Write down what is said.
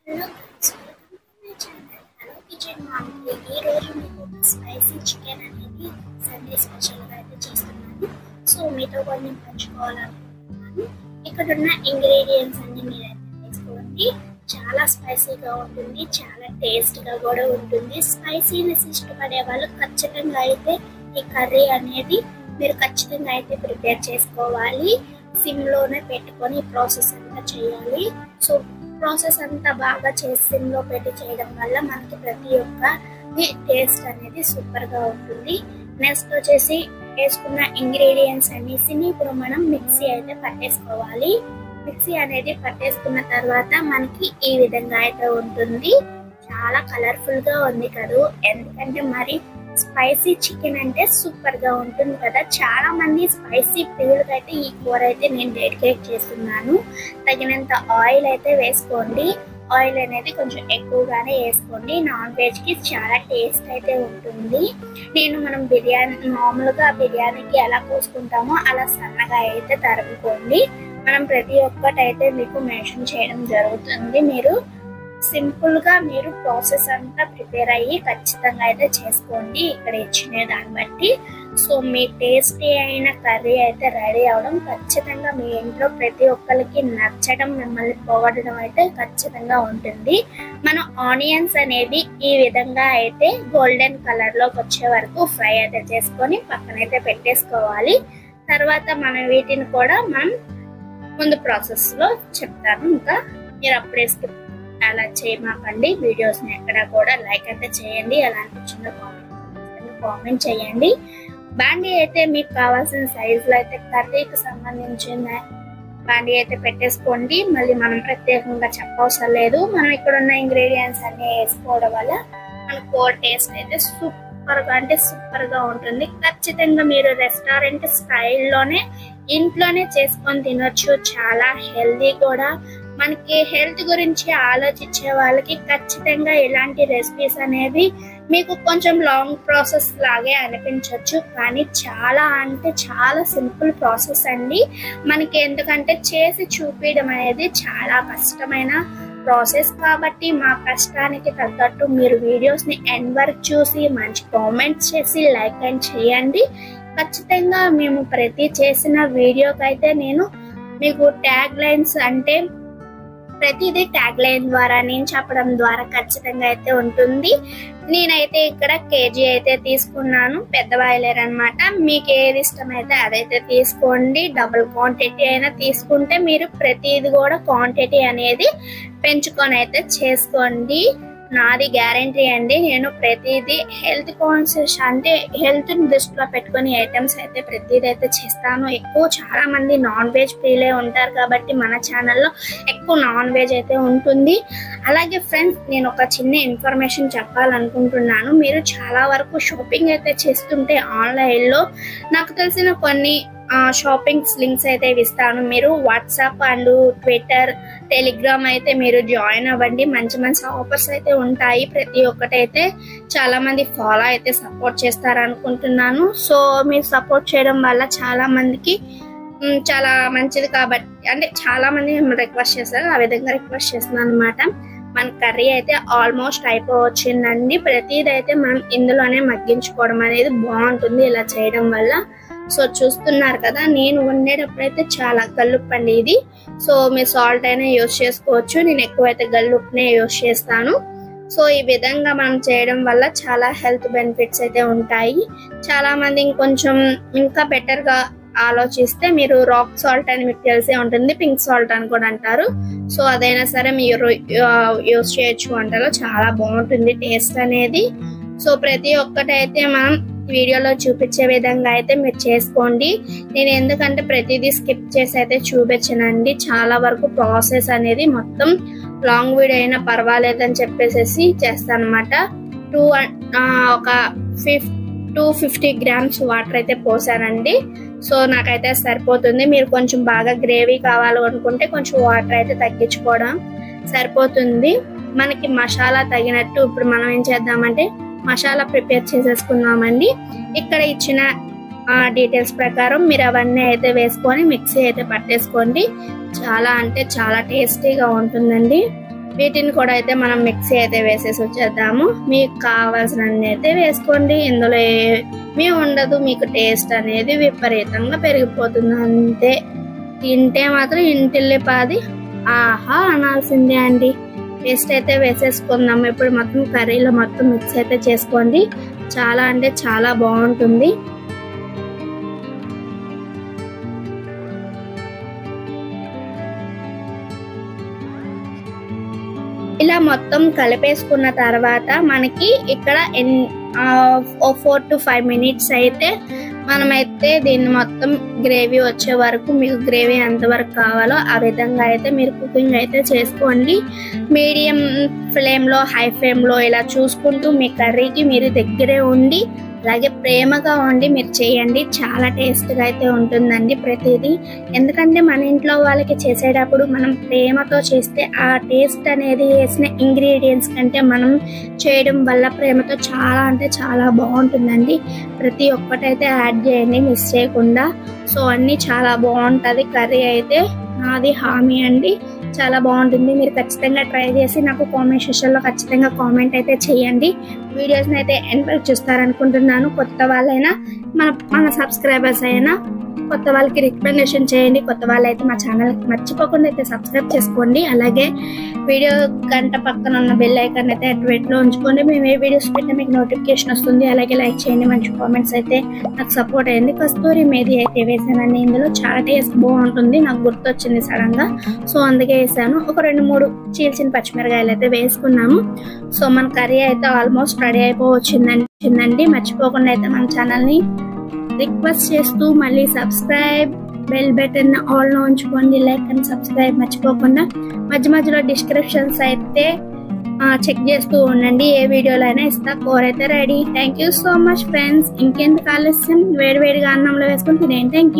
Hello friends, welcome to my channel hello kitchen మామ్కి. ఈరోజు మీకు స్పైసీ చికెన్ అనేది సండే స్పెషల్గా అయితే చేస్తున్నాను. సో మీతో కొన్ని పంచుకోవాలనుకుంటున్నాను. ఇక్కడ ఉన్న ఇంగ్రీడియంట్స్ అన్ని మీరైతే తీసుకోండి. చాలా స్పైసీగా ఉంటుంది, చాలా టేస్ట్గా కూడా ఉంటుంది. స్పైసీనెస్ ఇష్టపడే వాళ్ళు ఖచ్చితంగా అయితే ఈ కర్రీ అనేది మీరు ఖచ్చితంగా అయితే ప్రిపేర్ చేసుకోవాలి. సిమ్లోనే పెట్టుకొని ప్రాసెస్ అంతా చేయాలి. సో ప్రాసెస్ అంతా బాగా చేసి సిమ్లో పెట్టి చేయడం వల్ల మనకి ప్రతి ఒక్క టేస్ట్ అనేది సూపర్ గా ఉంటుంది. నెక్స్ట్ వచ్చేసి వేసుకున్న ఇంగ్రీడియంట్స్ అనేసి ఇప్పుడు మనం మిక్సీ అయితే పట్టేసుకోవాలి. మిక్సీ అనేది పట్టేసుకున్న తర్వాత మనకి ఈ విధంగా అయితే ఉంటుంది. చాలా కలర్ఫుల్ గా ఉంది కదా, ఎందుకంటే మరి స్పైసీ చికెన్ అంటే సూపర్ గా ఉంటుంది కదా. చాలా మంది స్పైసీ ప్రియులకి అయితే ఈ కూర అయితే నేను డెడికేట్ చేస్తున్నాను. తగినంత ఆయిల్ అయితే వేసుకోండి. ఆయిల్ అనేది కొంచెం ఎక్కువగానే వేసుకోండి. నాన్ వెజ్ కి చాలా టేస్ట్ అయితే ఉంటుంది. మనం మామూలుగా బిర్యానీకి ఎలా కోసుకుంటామో అలా సన్నగా అయితే తరుముకోండి. మనం ప్రతి ఒక్కటి అయితే మీకు మెన్షన్ చేయడం జరుగుతుంది. మీరు సింపుల్ గా మీరు ప్రాసెస్ అంతా ప్రిపేర్ అయ్యి ఖచ్చితంగా అయితే చేసుకోండి ఇక్కడ ఇచ్చిన దాన్ని బట్టి. సో మీ టేస్టీ అయిన కర్రీ అయితే రెడీ అవడం ఖచ్చితంగా మీ ఇంట్లో ప్రతి ఒక్కరికి నచ్చడం, మిమ్మల్ని పొగడడం అయితే ఖచ్చితంగా ఉంటుంది. మనం ఆనియన్స్ అనేది ఈ విధంగా అయితే గోల్డెన్ కలర్ లోకి వచ్చే వరకు ఫ్రై అయితే చేసుకొని పక్కనైతే పెట్టేసుకోవాలి. తర్వాత మనం వీటిని కూడా మనం ముందు ప్రాసెస్ లో చెప్తాను. ఇంకా మీరు అప్పుడే అలా చేయమాకండి. వీడియోస్ ని ఎక్కడ కూడా లైక్ అయితే చేయండి. అలాంటి చిన్న కామెంట్ చేయండి. బాండీ అయితే మీకు కావాల్సిన సైజ్ లో అయితే కర్రీకి సంబంధించిన బాండీ అయితే పెట్టేసుకోండి. మళ్ళీ మనం ప్రత్యేకంగా చెప్పవసరం లేదు. మనం ఇక్కడ ఉన్న ఇంగ్రీడియంట్స్ అన్ని వేసుకోవడం వల్ల మనకు టేస్ట్ అయితే సూపర్ గా ఉంటుంది. ఖచ్చితంగా మీరు రెస్టారెంట్ స్టైల్లోనే ఇంట్లోనే చేసుకొని తినొచ్చు. చాలా హెల్దీ కూడా. మనకి హెల్త్ గురించి ఆలోచించే వాళ్ళకి ఖచ్చితంగా ఇలాంటి రెసిపీస్ అనేది మీకు కొంచెం లాంగ్ ప్రాసెస్ లాగే అనిపించవచ్చు, కానీ చాలా అంటే చాలా సింపుల్ ప్రాసెస్ అండి. మనకి ఎందుకంటే చేసి చూపించడం అనేది చాలా కష్టమైన ప్రాసెస్. కాబట్టి మా కష్టానికి తగ్గట్టు మీరు వీడియోస్ ని ఎండ్ వరకు చూసి మంచి కామెంట్స్ చేసి లైక్ అండ్ చేయండి. ఖచ్చితంగా మేము ప్రతి చేసిన వీడియోకి అయితే నేను మీకు ట్యాగ్ లైన్స్ అంటే ప్రతిదీ ట్యాగ్ లైన్ ద్వారా నేను చెప్పడం ద్వారా ఖచ్చితంగా అయితే ఉంటుంది. నేనైతే ఇక్కడ కేజీ అయితే తీసుకున్నాను, పెద్ద బాయిలర్ అనమాట. మీకు ఏది ఇష్టమైతే అదైతే తీసుకోండి. డబుల్ క్వాంటిటీ అయినా తీసుకుంటే మీరు ప్రతిది కూడా క్వాంటిటీ అనేది పెంచుకొని అయితే చేసుకోండి. నాది గ్యారంటీ అండి. నేను ప్రతిదీ హెల్త్ కాన్షియస్ అంటే హెల్త్ ని దృష్టిలో పెట్టుకుని ఐటమ్స్ అయితే ప్రతిదీ అయితే చేస్తాను. చాలా మంది నాన్ వెజ్ ప్రియులే ఉంటారు కాబట్టి మన ఛానల్లో ఎక్కువ నాన్ వెజ్ అయితే ఉంటుంది. అలాగే ఫ్రెండ్స్, నేను ఒక చిన్న ఇన్ఫర్మేషన్ చెప్పాలనుకుంటున్నాను. మీరు చాలా వరకు షాపింగ్ అయితే చేస్తుంటే ఆన్లైన్ లో నాకు తెలిసిన కొన్ని షాపింగ్ లింక్స్ అయితే ఇస్తాను. మీరు వాట్సాప్ అండ్ ట్విట్టర్, టెలిగ్రామ్ అయితే మీరు జాయిన్ అవ్వండి. మంచి మంచి ఆఫర్స్ అయితే ఉంటాయి. ప్రతి ఒక్కటైతే చాలా మంది ఫాలో అయితే సపోర్ట్ చేస్తారు అనుకుంటున్నాను. సో మీరు సపోర్ట్ చేయడం వల్ల చాలా మందికి చాలా మంచిది. కాబట్టి అంటే చాలా మంది రిక్వెస్ట్ చేస్తారు, ఆ విధంగా రిక్వెస్ట్ చేస్తున్నాను అనమాట. మన కర్రీ అయితే ఆల్మోస్ట్ అయిపోవచ్చిందండి. ప్రతిదైతే మనం ఇందులోనే మగ్గించుకోవడం అనేది బాగుంటుంది ఇలా చేయడం వల్ల. సో చూస్తున్నారు కదా, నేను వండేటప్పుడైతే చాలా గల్లుప్పండి ఇది. సో మీరు సాల్ట్ అయినా యూజ్ చేసుకోవచ్చు. నేను ఎక్కువైతే గల్లుప్పునే యూజ్ చేస్తాను. సో ఈ విధంగా మనం చేయడం వల్ల చాలా హెల్త్ బెనిఫిట్స్ అయితే ఉంటాయి. చాలా మంది ఇంకొంచెం ఇంకా బెటర్ గా ఆలోచిస్తే మీరు రాక్ సాల్ట్ అని మీకు తెలిసే ఉంటుంది, పింక్ సాల్ట్ అని కూడా అంటారు. సో అదైనా సరే మీరు యూజ్ చేయొచ్చు. వంటలో చాలా బాగుంటుంది టేస్ట్ అనేది. సో ప్రతి ఒక్కటైతే మనం వీడియోలో చూపించే విధంగా అయితే మీరు చేసుకోండి. నేను ఎందుకంటే ప్రతిదీ స్కిప్ చేసి అయితే చూపించనండి. చాలా వరకు ప్రాసెస్ అనేది మొత్తం లాంగ్ వీడియో అయినా పర్వాలేదని చెప్పేసి చేస్తాను అనమాట. ఒక 250 గ్రామ్స్ వాటర్ అయితే పోసానండి. సో నాకైతే సరిపోతుంది. మీరు కొంచెం బాగా గ్రేవీ కావాలి అనుకుంటే కొంచెం వాటర్ అయితే తగ్గించుకోవడం సరిపోతుంది. మనకి మసాలా తగినట్టు ఇప్పుడు మనం ఏం చేద్దామంటే మసాలా ప్రిపేర్ చేసేసుకున్నామండి. ఇక్కడ ఇచ్చిన డీటెయిల్స్ ప్రకారం మీరు అవన్నీ అయితే వేసుకొని మిక్సీ అయితే పట్టేసుకోండి. చాలా అంటే చాలా టేస్టీగా ఉంటుందండి. వీటిని కూడా అయితే మనం మిక్సీ అయితే వేసేసి వచ్చేద్దాము. మీకు కావాల్సినన్ని అయితే వేసుకోండి, ఇందులో ఏమీ ఉండదు. మీకు టేస్ట్ అనేది విపరీతంగా పెరిగిపోతుంది అంతే. తింటే మాత్రం ఇంటిల్లిపాది ఆహా అనాల్సిందే అండి. పేస్ట్ అయితే వేసేసుకుందాం. ఇప్పుడు మొత్తం కర్రీలో మొత్తం మిక్స్ అయితే చేసుకోండి. చాలా అంటే చాలా బాగుంటుంది. ఇలా మొత్తం కలిపేసుకున్న తర్వాత మనకి ఇక్కడ 4 to 5 minutes అయితే మనమైతే దీన్ని మొత్తం గ్రేవీ వచ్చే వరకు, మీకు గ్రేవీ ఎంతవరకు కావాలో ఆ విధంగా అయితే మీరు కుకింగ్ అయితే చేసుకోండి. మీడియం ఫ్లేమ్లో, హై ఫ్లేమ్లో ఇలా చూసుకుంటూ మీ కర్రీకి మీరు దగ్గరే ఉండి అలాగే ప్రేమగా ఉండి మీరు చేయండి. చాలా టేస్ట్గా అయితే ఉంటుందండి ప్రతిదీ. ఎందుకంటే మన ఇంట్లో వాళ్ళకి చేసేటప్పుడు మనం ప్రేమతో చేస్తే ఆ టేస్ట్ అనేది వేసిన ఇంగ్రీడియంట్స్ కంటే మనం చేయడం వల్ల ప్రేమతో చాలా అంటే చాలా బాగుంటుందండి. ప్రతి ఒక్కటైతే యాడ్ చేయండి మిస్ చేయకుండా. సో అన్నీ చాలా బాగుంటుంది కర్రీ అయితే, నాది హామీ అండి. చాలా బాగుంటుంది. మీరు ఖచ్చితంగా ట్రై చేసి నాకు కామెంట్ సెక్షన్లో ఖచ్చితంగా కామెంట్ అయితే చేయండి. వీడియోస్ని అయితే ఎండ్ వరకు చూస్తారనుకుంటున్నాను. కొత్త వాళ్ళైనా మన సబ్స్క్రైబర్స్ అయినా కొత్త వాళ్ళకి రికమెండేషన్ చేయండి. కొత్త వాళ్ళైతే మా ఛానల్కి మర్చిపోకుండా అయితే సబ్స్క్రైబ్ చేసుకోండి. అలాగే వీడియో గంట పక్కన ఉన్న బెల్ ఐకాన్ అయితే యాక్టివేట్లో ఉంచుకోండి. మేము ఏ వీడియోస్ పెట్టినా మీకు నోటిఫికేషన్ వస్తుంది. అలాగే లైక్ చేయండి, మంచి కామెంట్స్ అయితే నాకు సపోర్ట్ అయ్యింది. కస్తూరి మేథి అయితే వేసానండి. ఇందులో చాలా టేస్ట్ బాగుంటుంది, నాకు గుర్తొచ్చింది సడన్గా, సో అందుకే వేసాను. ఒక 2-3 చీల్చిన పచ్చిమిరకాయలు అయితే వేసుకున్నాము. సో మన కర్రీ అయితే ఆల్మోస్ట్ రెడీ అయిపోవచ్చిందండి. మర్చిపోకుండా అయితే మన ఛానల్ని రిక్వెస్ట్ చేస్తూ మళ్ళీ సబ్స్క్రైబ్, బెల్ బటన్ ఆల్లో ఉంచుకోండి. లైక్ అండ్ సబ్స్క్రైబ్ మర్చిపోకుండా. మధ్యలో డిస్క్రిప్షన్స్ అయితే చెక్ చేస్తూ ఉండండి. ఏ వీడియోలో అయినా ఇస్తా. కూర అయితే ready. Thank you so much friends. ఇంకెందుకు ఆలస్యం, వేడివేడిగా అన్నంలో వేసుకొని తినేయండి. Thank you.